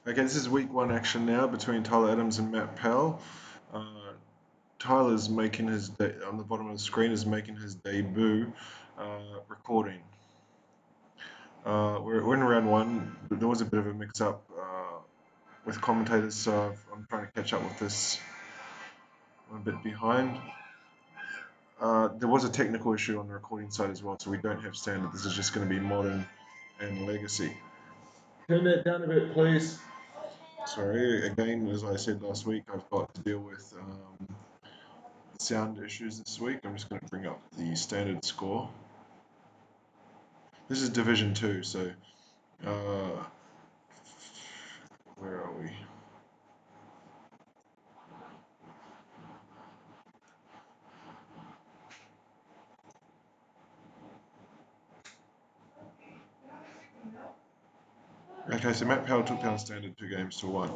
Okay, this is week one action now between Tyler Adams and Matt Powell. Uh, Tyler's making his on the bottom of the screen is making his debut recording. We're in round one, but there was a bit of a mix-up with commentators, so I'm trying to catch up with this. I'm a bit behind. There was a technical issue on the recording side as well, so we don't have standard. This is just going to be modern and legacy. Turn that down a bit, please. Sorry, again, as I said last week, I've got to deal with sound issues this week. I'm just going to bring up the standard score. This is Division 2, so uh, where are we? Okay, so Matt Powell took down standard 2 games to 1.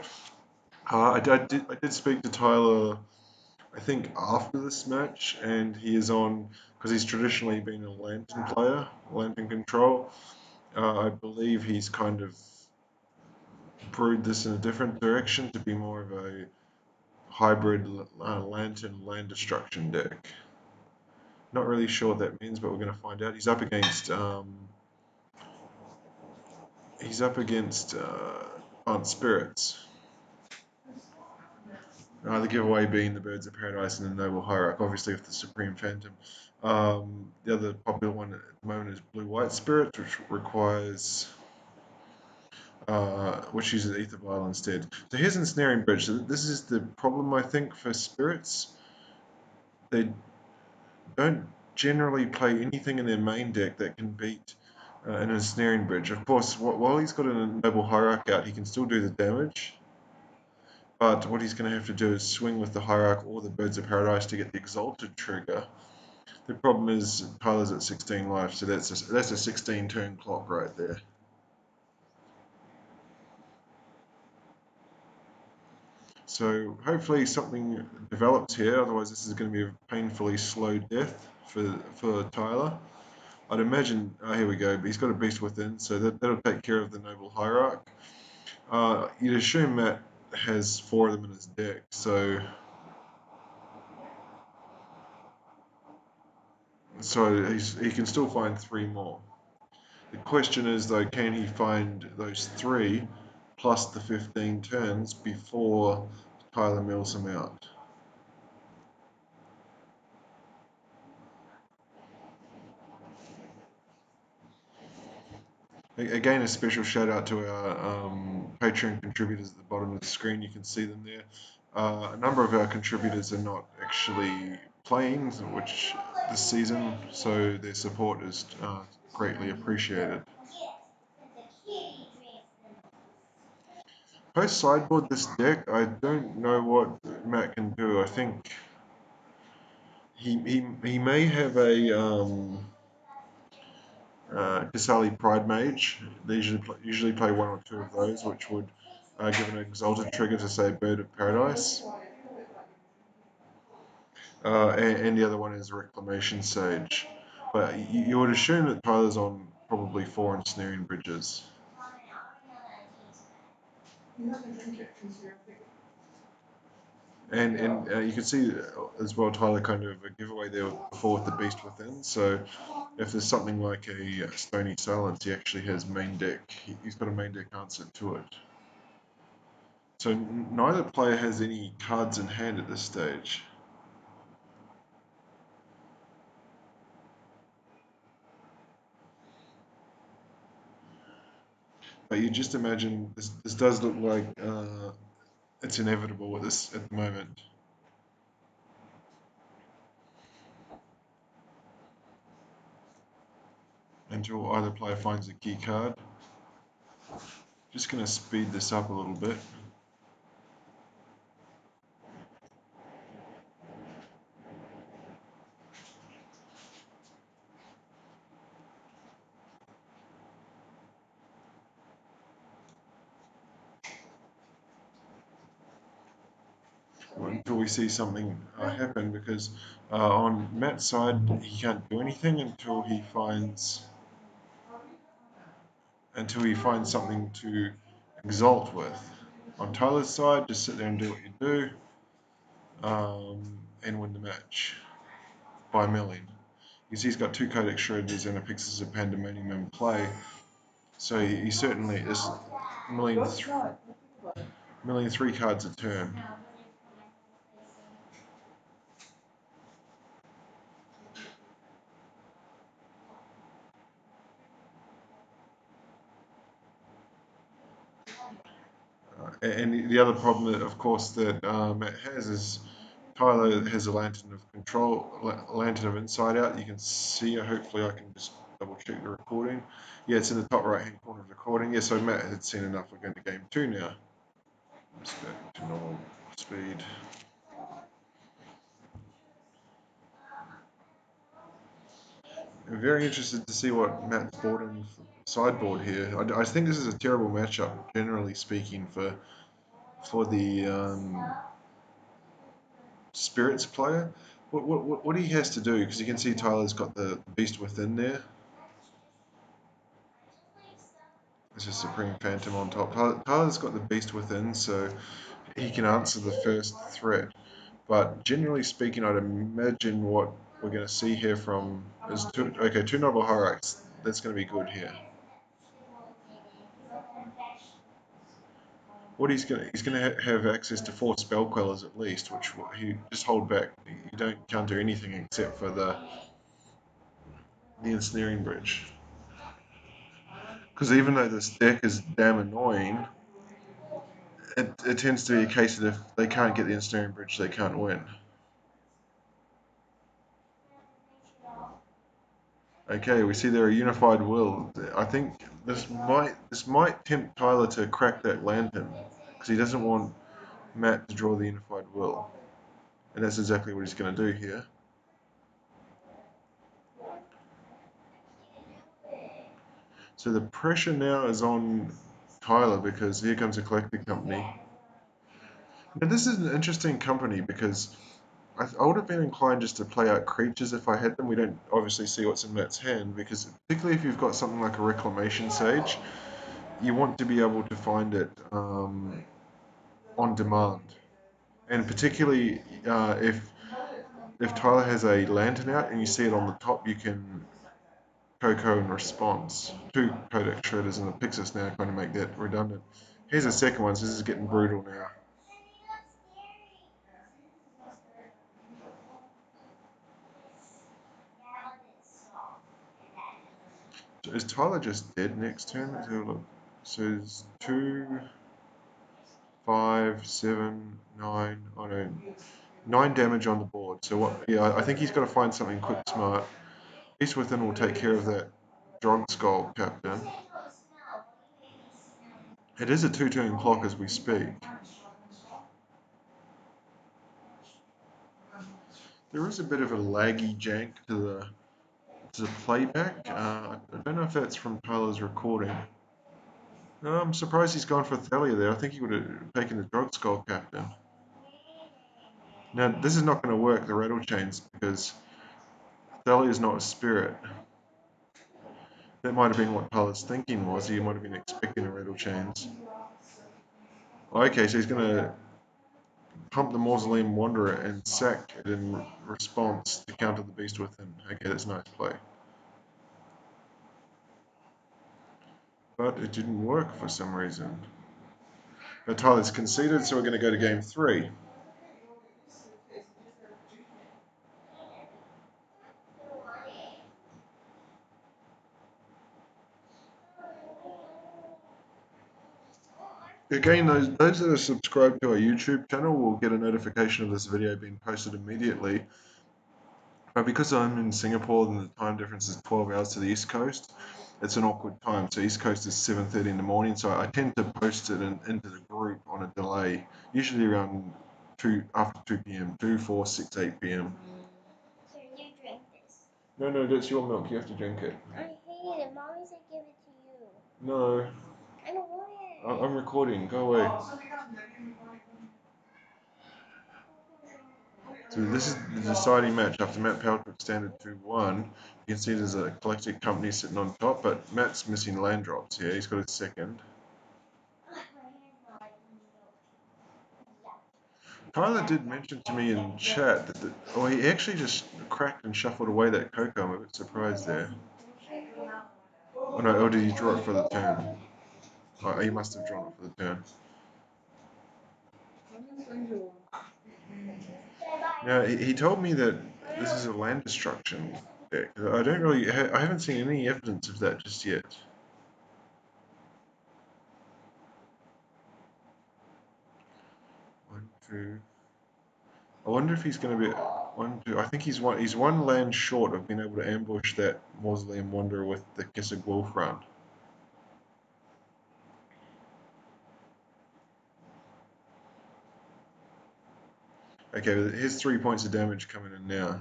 I did speak to Tyler, I think, after this match, and he is on, because he's traditionally been a lantern player, lantern control. I believe he's kind of brewed this in a different direction to be more of a hybrid lantern land destruction deck. Not really sure what that means, but we're going to find out. He's up against Bant Spirits. The giveaway being the Birds of Paradise and the Noble Hierarch, obviously with the Supreme Phantom. The other popular one at the moment is Blue White Spirits, which requires which uses Ether Vial instead. So here's Ensnaring Bridge. So this is the problem, I think, for Spirits. They don't generally play anything in their main deck that can beat an Ensnaring Bridge. Of course, while he's got a Noble Hierarch out, he can still do the damage. But what he's going to have to do is swing with the Hierarch or the Birds of Paradise to get the Exalted trigger. The problem is Tyler's at 16 life, so that's a 16 turn clock right there. So hopefully something develops here, otherwise this is going to be a painfully slow death for Tyler. I'd imagine, here we go, but he's got a Beast Within, so that'll take care of the Noble Hierarch. You'd assume Matt has 4 of them in his deck, so he can still find 3 more. The question is, though, can he find those 3 plus the 15 turns before Tyler mills him out? Again, a special shout out to our Patreon contributors at the bottom of the screen. You can see them there. A number of our contributors are not actually playing, which this season, so their support is greatly appreciated. Post sideboard this deck, I don't know what Matt can do. I think he may have a Kasali Pride Mage. They usually play 1 or 2 of those, which would give an exalted trigger to say Bird of Paradise. And the other one is Reclamation Sage. But you would assume that Tyler's on probably 4 Ensnaring Bridges. And you can see as well Tyler kind of a giveaway there before with the Beast Within. So if there's something like a Stony Silence, he actually has main deck. He's got a main deck answer to it. So neither player has any cards in hand at this stage. But you just imagine this does look like it's inevitable at the moment. Until either player finds a key card. Just going to speed this up a little bit. Until we see something happen, because on Matt's side he can't do anything until he finds something to exalt with. on Tyler's side, just sit there and do what you do, and win the match by a million. You see he's got 2 Codex Shredders and a Pixis of Pandemonium in play, so he certainly is million, million 3 cards a turn. And the other problem, that, of course, that Matt has is Tyler has a Lantern of Control, Lantern of Inside Out. You can see it. Hopefully, I can just double check the recording. Yeah, it's in the top right hand corner of the recording. Yeah, so Matt had seen enough. We're going to game 2 now. Let's go to normal speed. I'm very interested to see what Matt's brought in sideboard here. I think this is a terrible matchup, generally speaking, for the Spirits player. What he has to do, because you can see Tyler's got the Beast Within there. It's a Supreme Phantom on top. Tyler's got the Beast Within, so he can answer the first threat. But generally speaking, I'd imagine what we're going to see here from is two Noble Hierarchs. That's going to be good here. What he's going to have access to 4 Spell Quellers at least, which he just hold back. You don't counter anything except for the Ensnaring Bridge. Because even though this deck is damn annoying, it tends to be a case that if they can't get the Ensnaring Bridge, they can't win. Okay, we see there a unified will. I think this might tempt Tyler to crack that lantern because he doesn't want Matt to draw the unified will, and that's exactly what he's going to do here. So the pressure now is on Tyler because here comes a collecting company. Now this is an interesting company because I would have been inclined just to play out creatures if I had them. We don't obviously see what's in Matt's hand because particularly if you've got something like a Reclamation Sage, you want to be able to find it on demand. And particularly if Tyler has a lantern out and you see it on the top, you can Coco in response. 2 Codex Shredders and a Pixis now kind of make that redundant. Here's a second one, so this is getting brutal now. So is Tyler just dead next turn? Let's have a look. So it's 2, 5, 7, 9. Oh no, 9 damage on the board. So what? Yeah, I think he's got to find something quick, smart. Beast Within will take care of that Drog Skull Captain. It is a 2-turn clock as we speak. There is a bit of a laggy jank to the playback. I don't know if that's from Tyler's recording. No, I'm surprised he's gone for Thalia there. I think he would have taken the Drug Skull Captain. Now, this is not going to work, the Rattle Chains, because Thalia is not a spirit. That might have been what Tyler's thinking was. He might have been expecting a Rattle Chains. Okay, so he's going to pump the Mausoleum Wanderer and sack it in response to counter the Beast Within. Okay, that's a nice play. But it didn't work for some reason. But Tyler's conceded, so we're going to go to game 3. Again, those that are subscribed to our YouTube channel will get a notification of this video being posted immediately. But because I'm in Singapore and the time difference is 12 hours to the East Coast, it's an awkward time. So East Coast is 7:30 in the morning, so I tend to post it into the group on a delay, usually around after 2 p.m., 2, 4, 6, 8 p.m. Can you drink this? No, that's your milk. You have to drink it. I hate it. Mommy said give it to you. No. I don't want it. I'm recording. Go away. So this is the deciding match after Matt Powell took standard 2-1. You can see there's a collected company sitting on top, but Matt's missing land drops here. He's got his second. Tyler did mention to me in chat that oh, he actually just cracked and shuffled away that cocoa. I'm a bit surprised there. Oh no, or did he draw it for the turn? Oh, he must have drawn it for the turn. Now, he told me that this is a land destruction deck. I don't really, I haven't seen any evidence of that just yet. One, two. I wonder if he's going to be one, two. I think he's one land short of being able to ambush that Mausoleum Wanderer with the Kissig Wolf run. Okay, here's 3 points of damage coming in now.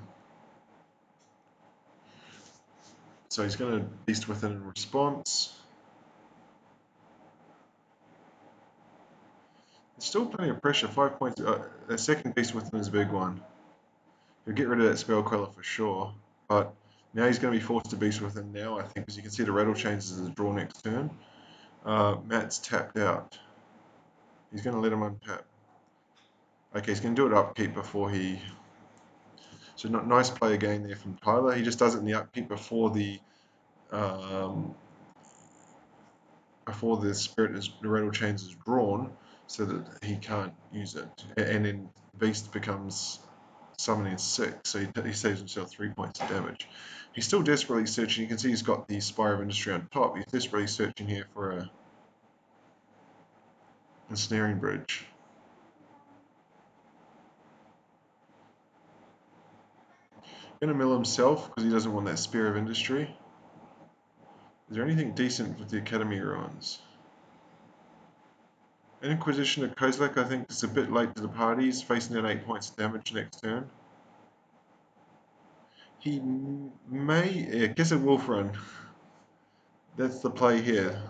So he's going to Beast Within in response. There's still plenty of pressure. 5 points. A second Beast Within is a big one. He'll get rid of that Spell Queller for sure. But now he's going to be forced to Beast Within now, I think, because you can see the rattle changes as a draw next turn. Matt's tapped out. He's going to let him untap. Okay, he's going to do it upkeep before he... So nice play again there from Tyler. He just does it in the upkeep um, before the rattle chains is drawn, so that he can't use it. And then Beast becomes summoning 6, so he saves himself 3 points of damage. He's still desperately searching. You can see he's got the Spire of Industry on top. He's desperately searching here for a Snaring Bridge. Gonna mill himself because he doesn't want that Spear of Industry. Is there anything decent with the Academy Ruins? Inquisition of Kozilek, I think, is a bit late to the party. He's facing down 8 points of damage next turn. He may... Yeah, guess it Wolf Run. That's the play here.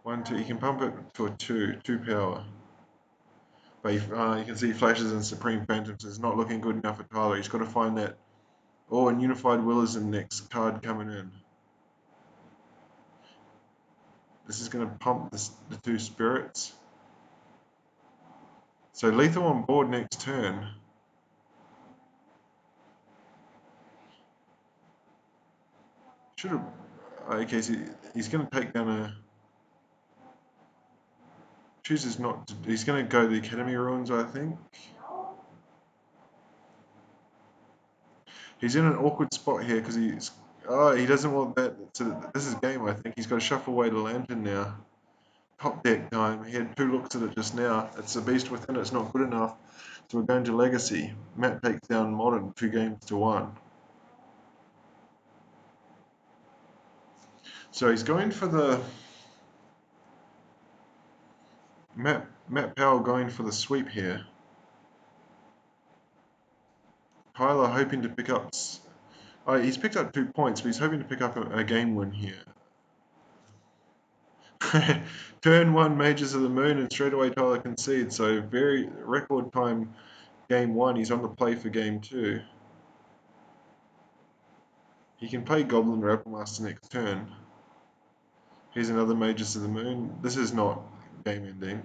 1, 2. He can pump it to a 2 power. But you can see flashes and Supreme Phantoms is not looking good enough for Tyler. He's got to find that. Oh, and Unified Will is the next card coming in. This is going to pump the 2 spirits. So lethal on board next turn. Should have. Okay, so he's going to take down a. Chooses not to. He's going to go to the Academy Ruins, I think. He's in an awkward spot here because he's. Oh, he doesn't want that. So this is game, I think. He's got to shuffle away the Lantern now. Top deck time. He had 2 looks at it just now. It's a Beast Within. It's not good enough. So we're going to Legacy. Matt takes down Modern 2 games to 1. So he's going for the Matt Powell going for the sweep here. Tyler hoping to pick up. He's picked up 2 points, but he's hoping to pick up a game win here. Turn 1 Mages of the Moon, and straight away Tyler concedes. So very record time game 1. He's on the play for game 2. He can play Goblin Rabblemaster next turn. Here's another Mages of the Moon. This is not game ending.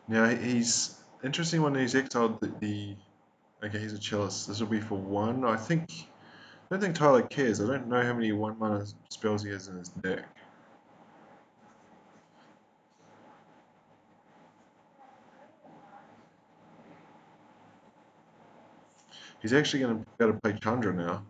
Now he's interesting when he's exiled okay, he's a cellist. This will be for 1. I don't think Tyler cares. I don't know how many 1 mana spells he has in his deck. He's actually going to be able to play Chandra now.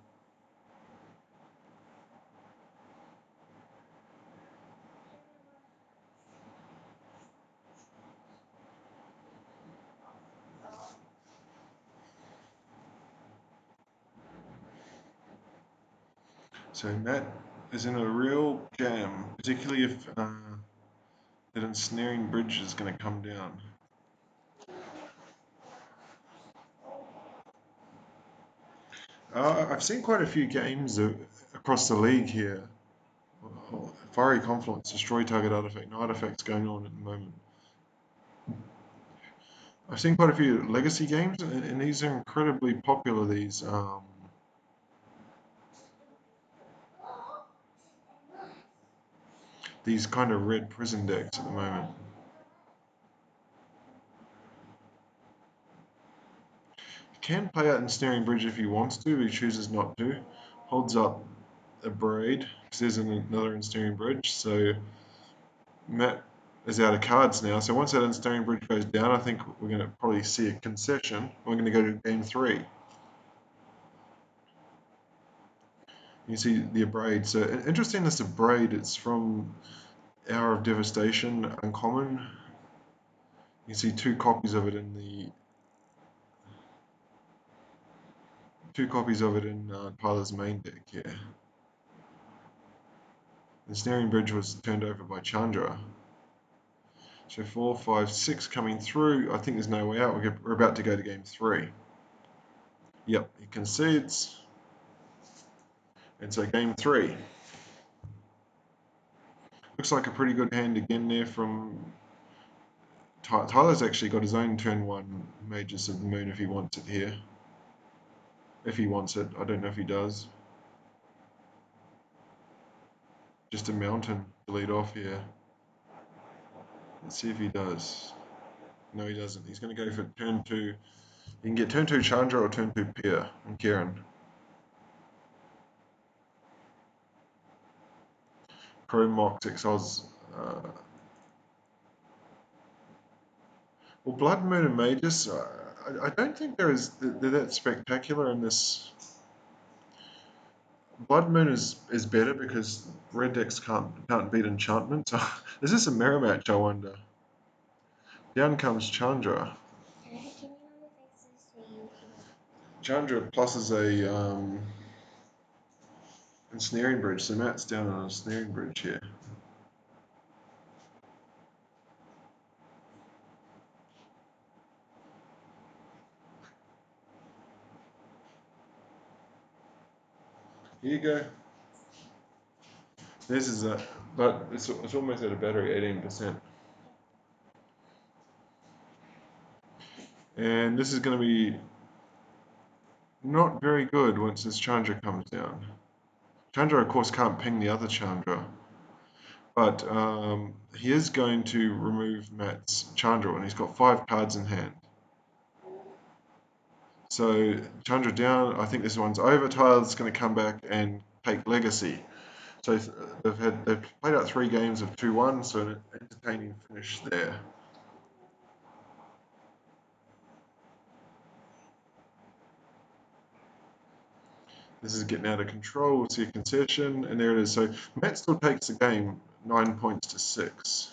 So Matt is in a real jam, particularly if that ensnaring bridge is going to come down. I've seen quite a few games across the league here. Fiery Confluence, destroy target artifact. No artifacts going on at the moment. I've seen quite a few legacy games, and these are incredibly popular. These kind of red prison decks at the moment. He can play out Ensnaring Bridge if he wants to, but he chooses not to. Holds up a Braid, because there's another Ensnaring Bridge, so Matt is out of cards now. So once that Ensnaring Bridge goes down, I think we're going to probably see a concession. We're going to go to game 3. You see the Abrade. So interesting, this Abrade, it's from Hour of Devastation, uncommon. You see two copies of it in Tyler's main deck here. The Snaring Bridge was turned over by Chandra. So 4, 5, 6 coming through. I think there's no way out. We're about to go to game 3. Yep, he concedes. And so game 3. Looks like a pretty good hand again there from Tyler's actually got his own turn 1 Mages of the Moon if he wants it here. If he wants it. I don't know if he does. Just a mountain to lead off here. Let's see if he does. No, he doesn't. He's going to go for turn 2. You can get turn 2 Chandra or turn 2 Pier and Kieran. Pro Mox Exiles. Well, Blood Moon and Mages, I don't think they're that spectacular in this. Blood Moon is better because red decks can't beat enchantment. So is this a mirror match? I wonder. Down comes Chandra. Chandra pluses a ensnaring bridge, so Matt's down on a snaring bridge here. Here you go. This is a, but it's almost at a battery, 18%. And this is going to be not very good once this Chandra comes down. Chandra, of course, can't ping the other Chandra, but he is going to remove Matt's Chandra, and he's got 5 cards in hand. So Chandra down. I think this one's over. Tyler's going to come back and take Legacy. So they've played out 3 games of 2-1, so an entertaining finish there. This is getting out of control. We'll see a concession, and there it is. So Matt still takes the game 9 points to 6.